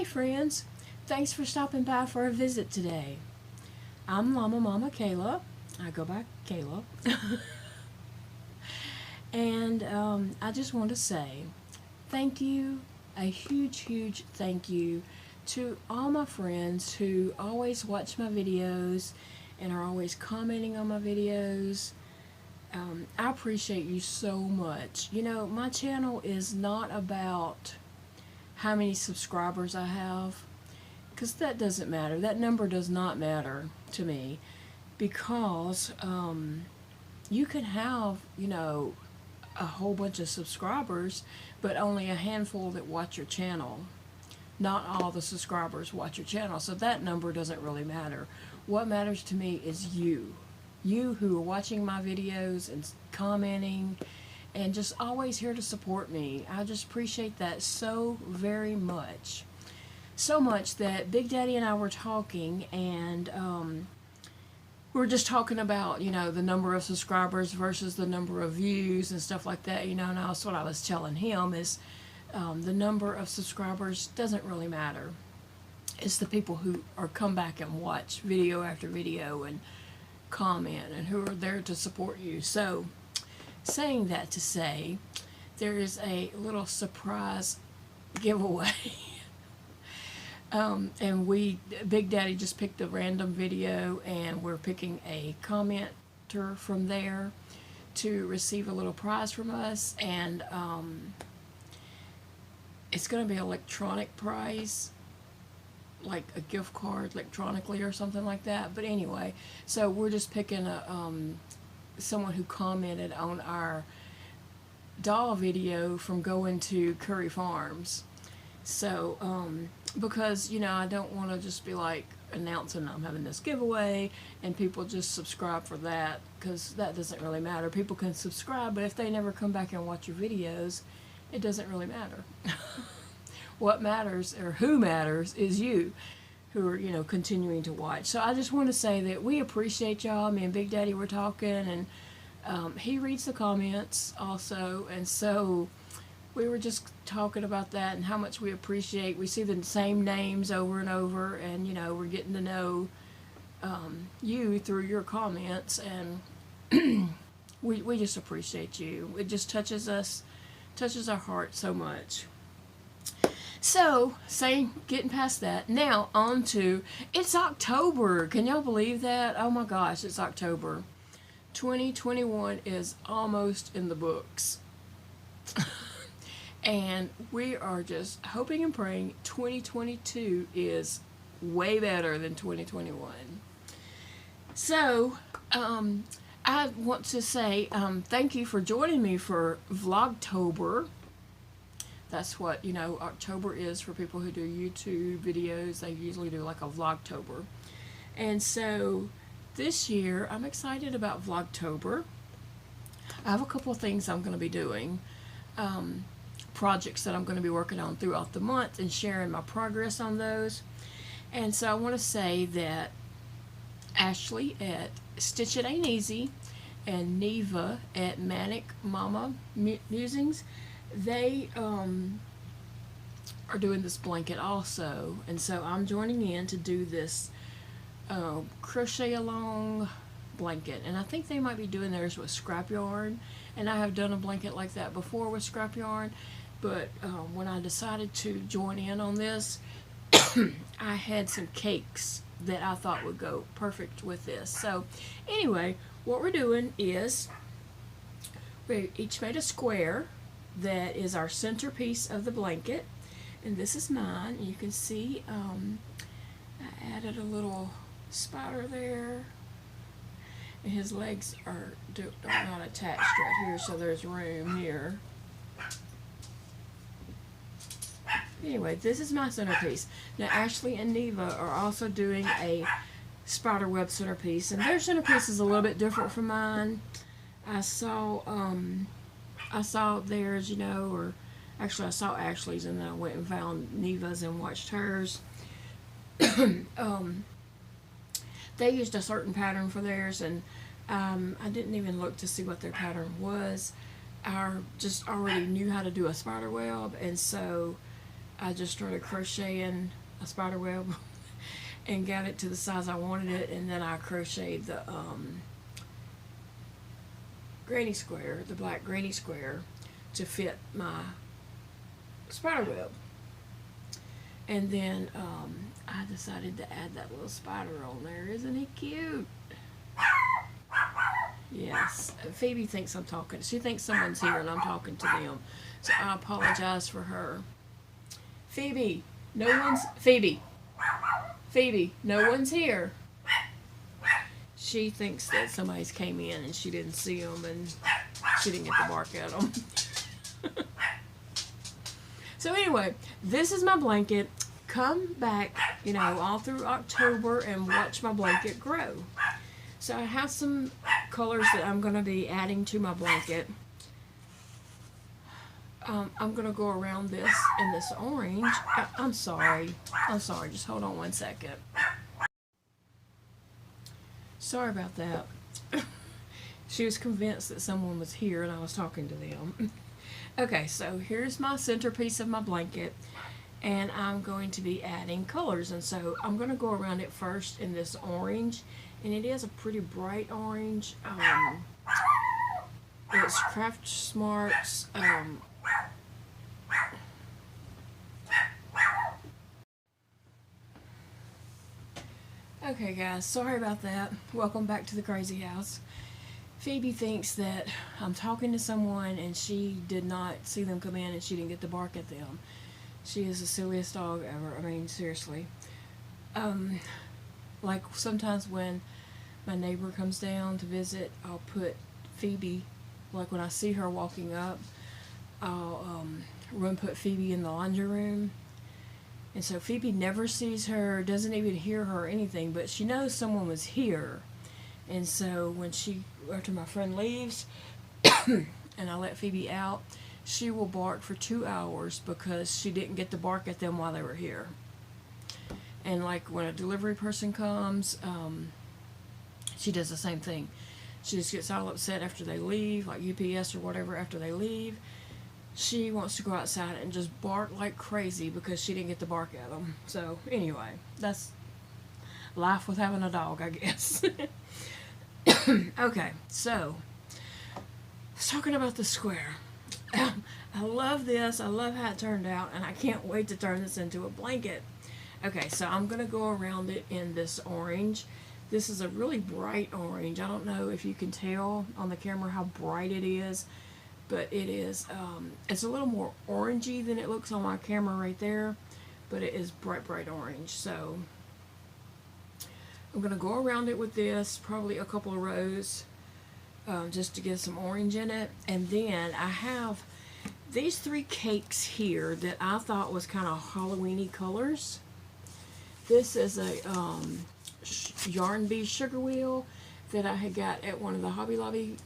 Hey friends, thanks for stopping by for a visit today. I'm LlamaMamaKayla. I go by Kayla. And I just want to say thank you, a huge thank you to all my friends who always watch my videos and are always commenting on my videos. I appreciate you so much. You know, my channel is not about how many subscribers I have, because that doesn't matter. That number does not matter to me, because you can have, you know, a whole bunch of subscribers, but only a handful that watch your channel. Not all the subscribers watch your channel, so that number doesn't really matter. What matters to me is you. You who are watching my videos and commenting and just always here to support me. I just appreciate that so very much. So much that Big Daddy and I were talking, and we were just talking about, you know, the number of subscribers versus the number of views and stuff like that, you know, and that's what I was telling him is the number of subscribers doesn't really matter. It's the people who are come back and watch video after video and comment and who are there to support you. So, saying that to say, there is a little surprise giveaway. And Big Daddy just picked a random video, and we're picking a commenter from there to receive a little prize from us, and it's going to be an electronic prize, like a gift card electronically or something like that. But anyway, so we're just picking a someone who commented on our doll video from going to Curry Farms. So because, you know, I don't want to just be like announcing I'm having this giveaway and people just subscribe for that, because that doesn't really matter. People can subscribe, but if they never come back and watch your videos, it doesn't really matter. What matters, or who matters, is you, who are, you know, continuing to watch. So I just want to say that we appreciate y'all. Me and Big Daddy were talking, and he reads the comments also, and so we were just talking about that and how much we appreciate. We see the same names over and over, and, you know, we're getting to know you through your comments, and we just appreciate you. It just touches us, touches our heart so much. So, getting past that, now on to, it's October. Can y'all believe that? Oh my gosh, it's October. 2021 is almost in the books. And we are just hoping and praying 2022 is way better than 2021. So, I want to say thank you for joining me for Vlogtober. That's what, you know, October is for people who do YouTube videos. They usually do like a Vlogtober. And so this year, I'm excited about Vlogtober. I have a couple of things I'm going to be doing. Projects that I'm going to be working on throughout the month and sharing my progress on those. And so I want to say that Ashley at Stitch It Ain't Easy and Neva at Musings, they are doing this blanket also, and so I'm joining in to do this crochet along blanket, and I think they might be doing theirs with scrap yarn, and I have done a blanket like that before with scrap yarn, but when I decided to join in on this, I had some cakes that I thought would go perfect with this. So anyway, what we're doing is we each made a square that is our centerpiece of the blanket, and this is mine. You can see I added a little spider there, and his legs are not attached right here, so there's room here. Anyway, this is my centerpiece. Now Ashley and Neva are also doing a spider web centerpiece, and their centerpiece is a little bit different from mine. I saw theirs, you know, or actually I saw Ashley's, and then I went and found Neva's and watched hers. They used a certain pattern for theirs, and I didn't even look to see what their pattern was. I just already knew how to do a spider web, and so I just started crocheting a spider web and got it to the size I wanted it, and then I crocheted the granny square, the black granny square, to fit my spider web. And then I decided to add that little spider on there. Isn't he cute? Yes. Phoebe thinks I'm talking. She thinks someone's here and I'm talking to them. So I apologize for her. Phoebe, no one's... Phoebe, no one's here. She thinks that somebody's came in and she didn't see them and she didn't get the bark at them. So anyway, this is my blanket. Come back, you know, all through October and watch my blanket grow. So I have some colors that I'm going to be adding to my blanket. I'm going to go around this in this orange. I'm sorry. Just hold on one second. Sorry about that. She was convinced that someone was here and I was talking to them. Okay, so here's my centerpiece of my blanket. And I'm going to be adding colors. And so I'm going to go around it first in this orange. And it is a pretty bright orange. It's Craft Smart's okay guys, sorry about that. Welcome back to the crazy house. Phoebe thinks that I'm talking to someone and she did not see them come in and she didn't get to bark at them. She is the silliest dog ever. I mean, seriously. Like sometimes when my neighbor comes down to visit, I'll put Phoebe, like when I see her walking up, I'll put Phoebe in the laundry room. And so Phoebe never sees her, doesn't even hear her or anything, but she knows someone was here. And so when after my friend leaves, and I let Phoebe out, she will bark for 2 hours because she didn't get to bark at them while they were here. And like when a delivery person comes, she does the same thing. She just gets all upset after they leave, like UPS or whatever, after they leave. She wants to go outside and just bark like crazy because she didn't get to bark at them. So anyway, that's life with having a dog, I guess. Okay, so let's talking about the square. I love this. I love how it turned out, and I can't wait to turn this into a blanket. Okay, so I'm going to go around it in this orange. This is a really bright orange. I don't know if you can tell on the camera how bright it is, but it is, it's a little more orangey than it looks on my camera right there, but it is bright, bright orange. So I'm going to go around it with this, probably a couple of rows, just to get some orange in it. And then I have these 3 cakes here that I thought was kind of Halloween-y colors. This is a yarn bead sugar wheel that I had got at one of the Hobby Lobby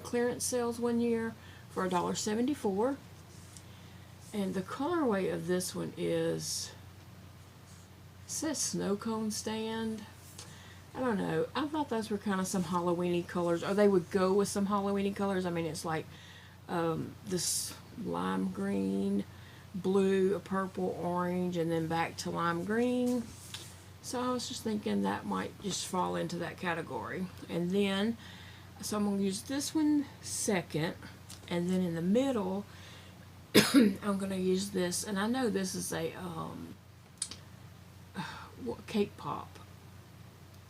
clearance sales one year for $1.74. And the colorway of this one is, it says Snow Cone Stand. I don't know. I thought those were kind of some Halloween-y colors, or they would go with some Halloween-y colors. I mean, it's like this lime green, blue, a purple, orange, and then back to lime green. So I was just thinking that might just fall into that category. And then, so I'm going to use this one second, and then in the middle, I'm going to use this, and I know this is a cake pop.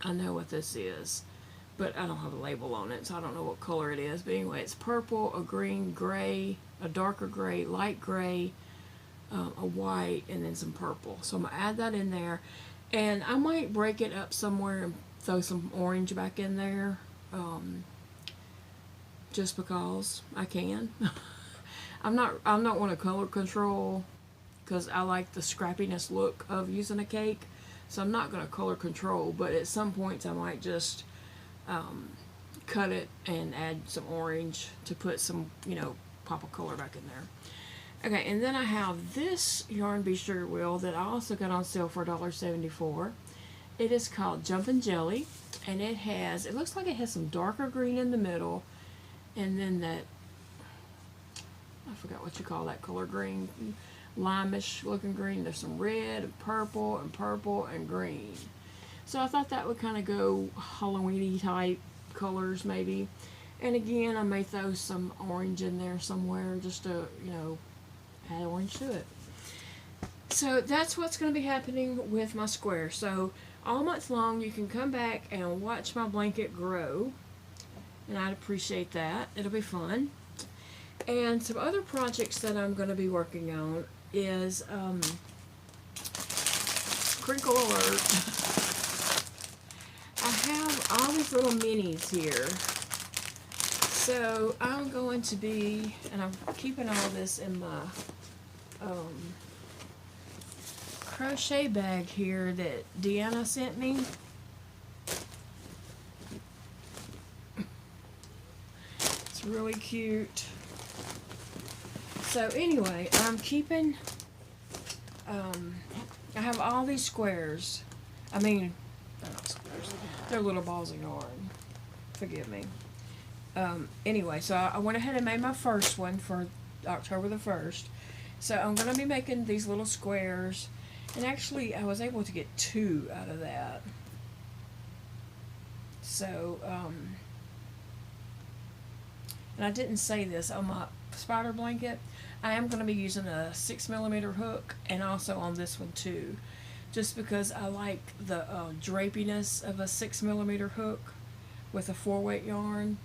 I know what this is, but I don't have a label on it, so I don't know what color it is. But anyway, it's purple, a green, gray, a darker gray, light gray, a white, and then some purple. So I'm going to add that in there, and I might break it up somewhere and throw some orange back in there, just because I can. I'm not want to color control because I like the scrappiness look of using a cake. So I'm not going to color control, but at some points I might just cut it and add some orange to put some, you know, pop of color back in there. Okay, and then I have this yarn bead sugar wheel that I also got on sale for $1.74. It is called Jumpin' Jelly, and it looks like it has some darker green in the middle, and then that, I forgot what you call that color green, limeish looking green. There's some red and purple and green. So I thought that would kind of go Halloween-y type colors maybe. And again, I may throw some orange in there somewhere just to, you know, add orange to it. So that's what's going to be happening with my square. So all month long you can come back and watch my blanket grow. And I'd appreciate that. It'll be fun. And some other projects that I'm going to be working on is, crinkle alert. I have all these little minis here. So I'm going to be, and I'm keeping all this in my crochet bag here that Deanna sent me. It's really cute. So anyway, I'm keeping, I have all these squares. I mean, they're not squares. They're little balls of yarn. Forgive me. Anyway, so I went ahead and made my first one for October the 1st. So I'm going to be making these little squares. And actually, I was able to get 2 out of that. So, and I didn't say this on my spider blanket. I am going to be using a 6mm hook, and also on this one too. Just because I like the drapiness of a 6mm hook with a 4-weight yarn.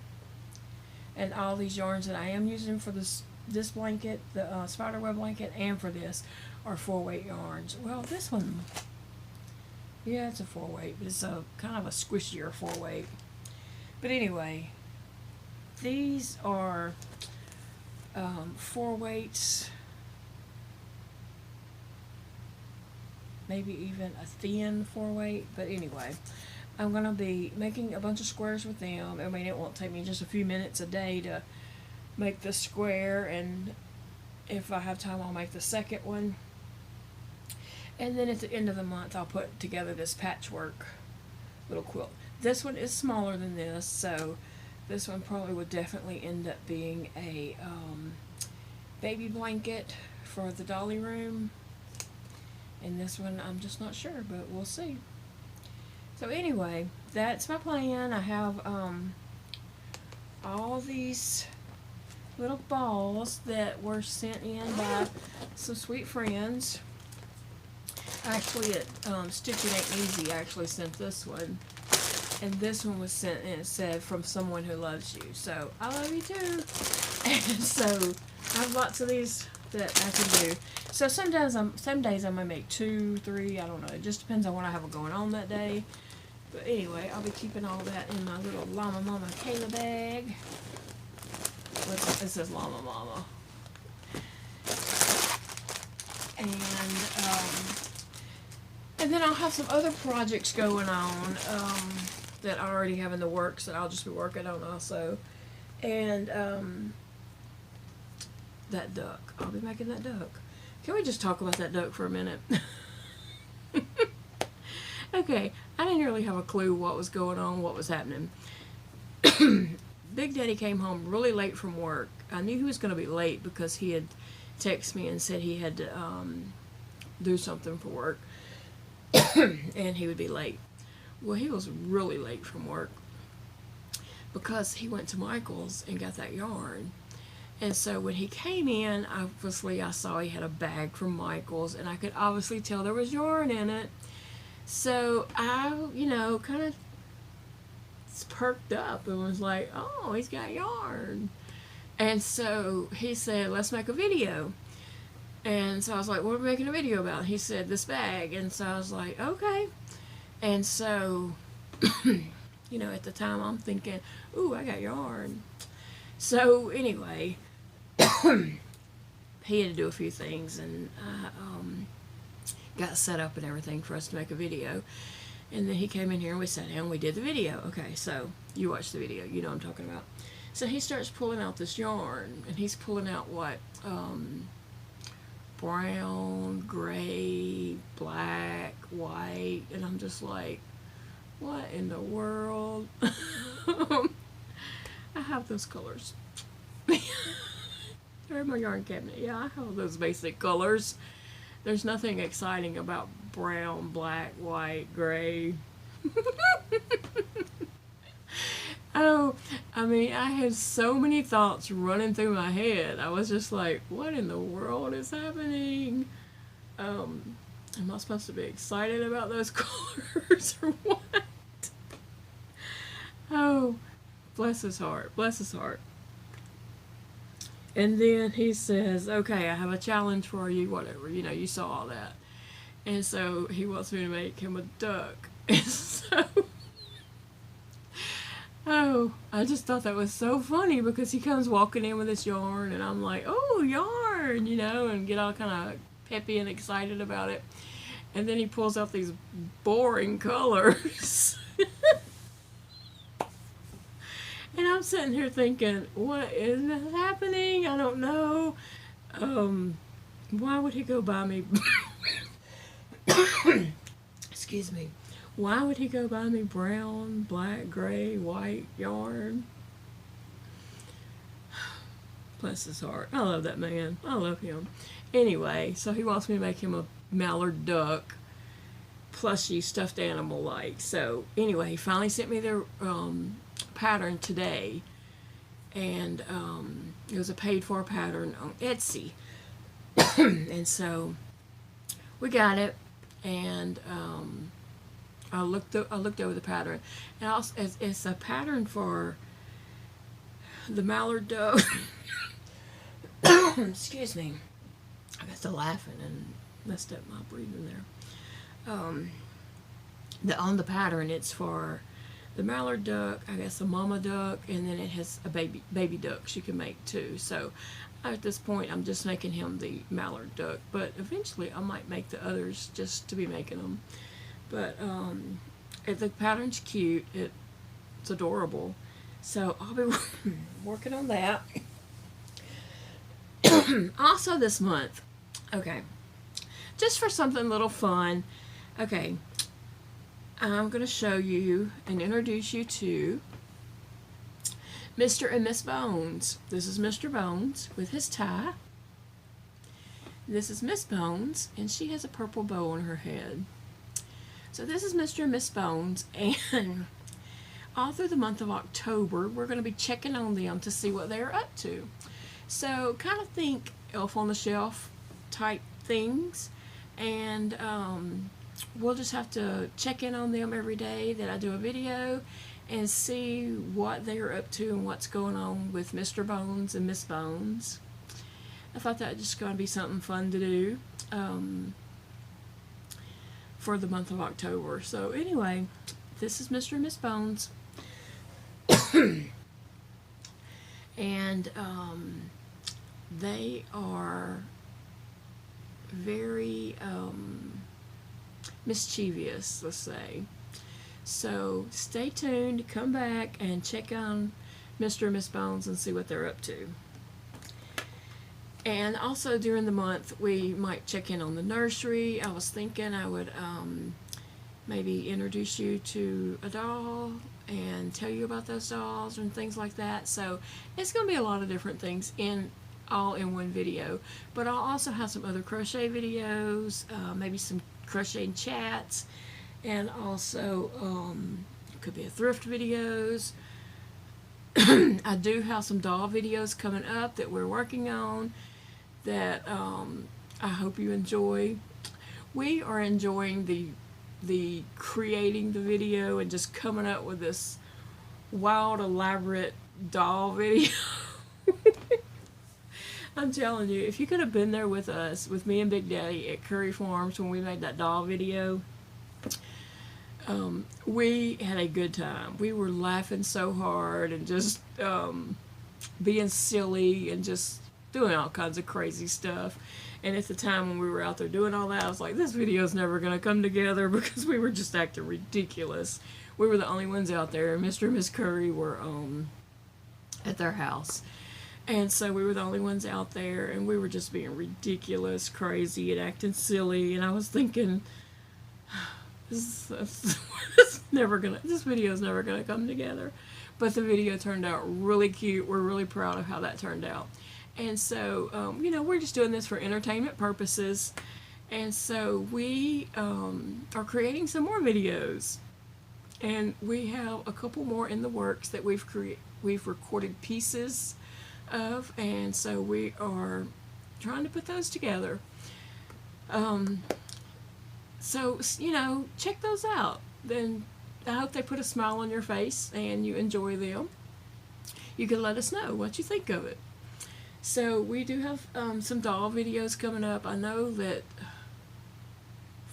And all these yarns that I am using for this blanket, the spiderweb blanket, and for this are 4-weight yarns. Well, this one, yeah, it's a 4-weight, but it's a kind of a squishier 4-weight. But anyway, these are 4 weights, maybe even a thin 4-weight. But anyway, I'm going to be making a bunch of squares with them. I mean, it won't take me just a few minutes a day to make the square, and if I have time I'll make the second one. And then at the end of the month I'll put together this patchwork little quilt. This one is smaller than this, so this one probably would definitely end up being a baby blanket for the dolly room. And this one I'm just not sure, but we'll see. So anyway, that's my plan. I have all these little balls that were sent in by some sweet friends. Actually, Stitching Ain't Easy actually sent this one. And this one was sent and it said, "From someone who loves you." So, I love you too. And so, I have lots of these that I can do. So, some days I might make 2, 3, I don't know. It just depends on what I have going on that day. But anyway, I'll be keeping all that in my little LlamaMamaKayla bag. It says Llama Mama. And then I'll have some other projects going on that I already have in the works that I'll just be working on also. And that duck. I'll be making that duck. Can we just talk about that duck for a minute? Okay, I didn't really have a clue what was going on, what was happening. Big Daddy came home really late from work. I knew he was going to be late because he had texted me and said he had to do something for work. And he would be late. Well, he was really late from work because he went to Michael's and got that yarn. And so when he came in, obviously I saw he had a bag from Michael's, and I could obviously tell there was yarn in it. So I, you know, kind of perked up and was like, "Oh, he's got yarn." And so he said, "Let's make a video." And so I was like, "What are we making a video about?" He said, "This bag." And so I was like, "Okay." And so, you know, at the time I'm thinking, "Ooh, I got yarn." So anyway, he had to do a few things, and I got set up and everything for us to make a video. And then he came in here and we sat down and we did the video. Okay, so you watch the video, you know what I'm talking about. So he starts pulling out this yarn, and he's pulling out what? Brown, gray, black, white, and I'm just like, what in the world? I have those colors. They're in my yarn cabinet. Yeah, I have those basic colors. There's nothing exciting about brown, black, white, gray. Oh, I mean, I had so many thoughts running through my head. I was just like, what in the world is happening? Am I supposed to be excited about those colors or what? Oh, bless his heart. Bless his heart. And then he says, okay, I have a challenge for you, whatever. You know, you saw all that. And so he wants me to make him a duck. And so, oh, I just thought that was so funny because he comes walking in with this yarn and I'm like, oh, yarn, you know, and get all kind of peppy and excited about it. And then he pulls out these boring colors. And I'm sitting here thinking, what is happening? I don't know. Why would he go buy me... Excuse me. Why would he go buy me brown, black, gray, white yarn? Bless his heart. I love that man. I love him. Anyway, so he wants me to make him a mallard duck plushy stuffed animal like. So anyway, he finally sent me the pattern today, and it was a paid for pattern on Etsy. And so we got it, and I looked over the pattern, and also it's a pattern for the mallard duck. Excuse me, I got to laughing and messed up my breathing there. On the pattern, it's for the mallard duck, I guess a mama duck, and then it has a baby ducks you can make too. So at this point, I'm just making him the mallard duck, but eventually I might make the others just to be making them. But the pattern's cute, it's adorable, so I'll be working on that. Also this month, okay, just for something a little fun, okay, I'm going to show you and introduce you to Mr. and Miss Bones. This is Mr. Bones with his tie. This is Miss Bones, and she has a purple bow on her head. So this is Mr. and Miss Bones, and all through the month of October, we're going to be checking on them to see what they're up to. So kind of think Elf on the Shelf type things, and we'll just have to check in on them every day that I do a video and see what they're up to and what's going on with Mr. Bones and Miss Bones. I thought that was just going to be something fun to do for the month of October. So anyway, this is Mr. and Miss Bones. And they are very mischievous, let's say. So stay tuned, come back and check on Mr. and Miss Bones and see what they're up to. And also during the month we might check in on the nursery. I was thinking I would maybe introduce you to a doll and tell you about those dolls and things like that. So it's going to be a lot of different things all in one video. But I'll also have some other crochet videos, maybe some crocheting chats, and also it could be a thrift videos. I do have some doll videos coming up that we're working on that I hope you enjoy. We are enjoying the creating the video and just coming up with this wild elaborate doll video. I'm telling you, if you could have been there with us, with me and Big Daddy at Curry Farms when we made that doll video, we had a good time. We were laughing so hard and just being silly and just doing all kinds of crazy stuff. And at the time when we were out there doing all that, I was like, this video's never going to come together because we were just acting ridiculous. We were the only ones out there. Mr. and Miss Curry were at their house. And so we were the only ones out there, and we were just being ridiculous, crazy, and acting silly. And I was thinking, this video's never gonna come together. But the video turned out really cute. We're really proud of how that turned out. And so, you know, we're just doing this for entertainment purposes. And so we are creating some more videos. And we have a couple more in the works that we've recorded pieces of. And so we are trying to put those together. So, you know, check those out. Then I hope they put a smile on your face and you enjoy them. You can let us know what you think of it. So we do have some doll videos coming up. I know that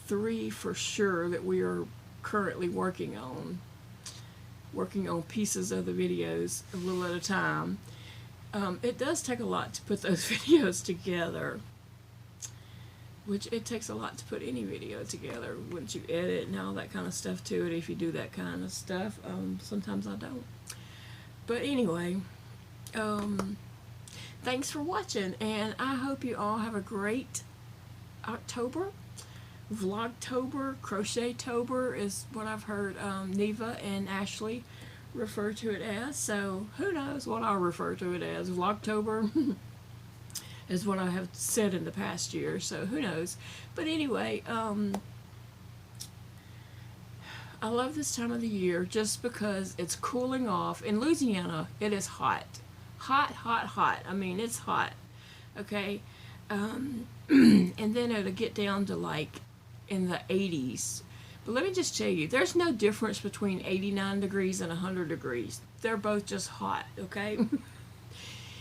3 for sure that we are currently working on pieces of the videos a little at a time. It does take a lot to put those videos together, which it takes a lot to put any video together once you edit and all that kind of stuff to it. If you do that kind of stuff, sometimes I don't. But anyway, thanks for watching, and I hope you all have a great October. Vlogtober, Crochet-tober is what I've heard Neva and Ashley refer to it as, so who knows what I'll refer to it as. Vlogtober is what I have said in the past year, so who knows. But anyway, I love this time of the year just because it's cooling off. In Louisiana, it is hot. Hot, hot, hot. I mean, it's hot. Okay? And then it'll get down to like in the 80s. But let me just tell you, there's no difference between 89 degrees and 100 degrees. They're both just hot, okay?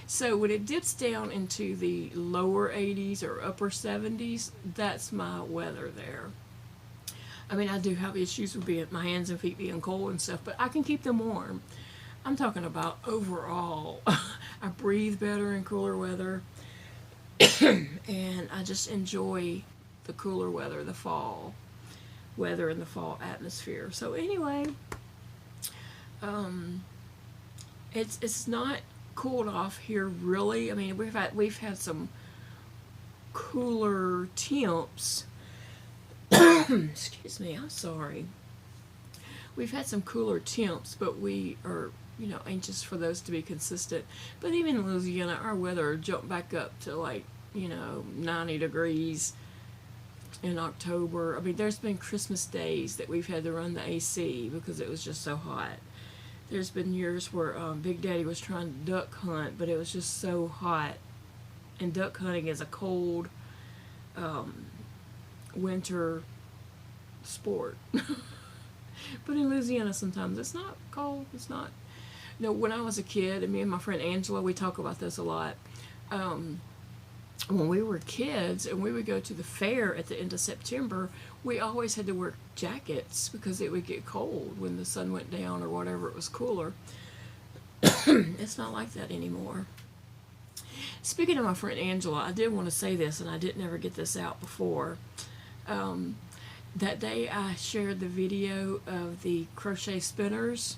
So when it dips down into the lower 80s or upper 70s, that's my weather there. I mean, I do have issues with my hands and feet being cold and stuff, but I can keep them warm. I'm talking about overall. I breathe better in cooler weather, and I just enjoy the cooler weather, the fall weather and the fall atmosphere. So anyway, it's not cooled off here really. I mean, we've had some cooler temps. Excuse me, I'm sorry. We've had some cooler temps, but we are, you know, anxious for those to be consistent. But even in Louisiana, our weather jumped back up to like, you know, 90 degrees in October. I mean, there's been Christmas days that we've had to run the AC because it was just so hot. There's been years where Big Daddy was trying to duck hunt, but it was just so hot. And duck hunting is a cold winter sport. But in Louisiana, sometimes it's not cold. It's not. You know, when I was a kid, and me and my friend Angela, we talk about this a lot. When we were kids and we would go to the fair at the end of September, we always had to wear jackets because it would get cold when the sun went down or whatever, it was cooler. It's not like that anymore. Speaking of my friend Angela, I did want to say this, and I didn't ever get this out before. That day I shared the video of the crochet spinners.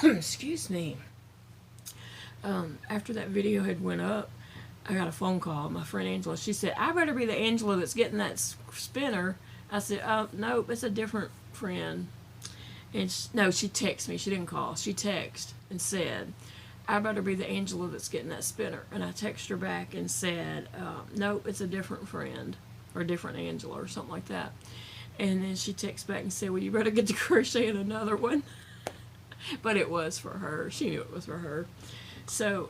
Excuse me. After that video had went up, I got a phone call. My friend Angela, she said, I better be the Angela that's getting that spinner. I said, oh, nope, it's a different friend. And no, she texted me. She didn't call. She texted and said, I better be the Angela that's getting that spinner. And I texted her back and said, nope, it's a different friend or a different Angela or something like that. And then she texted back and said, well, you better get to crocheting another one. But it was for her. She knew it was for her. So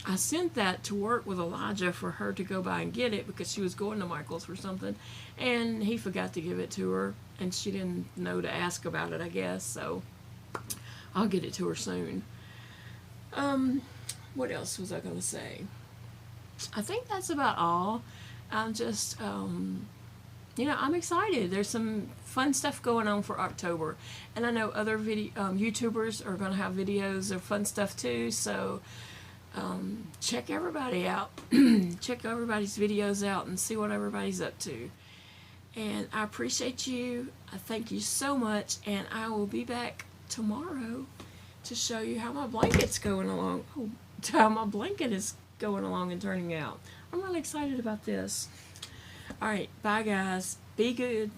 I sent that to work with Elijah for her to go by and get it because she was going to Michael's for something, and he forgot to give it to her, and she didn't know to ask about it, I guess, so I'll get it to her soon. What else was I going to say? I think that's about all. I'm just, you know, I'm excited. There's some fun stuff going on for October. And I know other YouTubers are going to have videos of fun stuff too. So check everybody out. Check everybody's videos out and see what everybody's up to. And I appreciate you. I thank you so much. And I will be back tomorrow to show you how my blanket's going along. Oh, how my blanket is going along and turning out. I'm really excited about this. Alright, bye guys. Be good.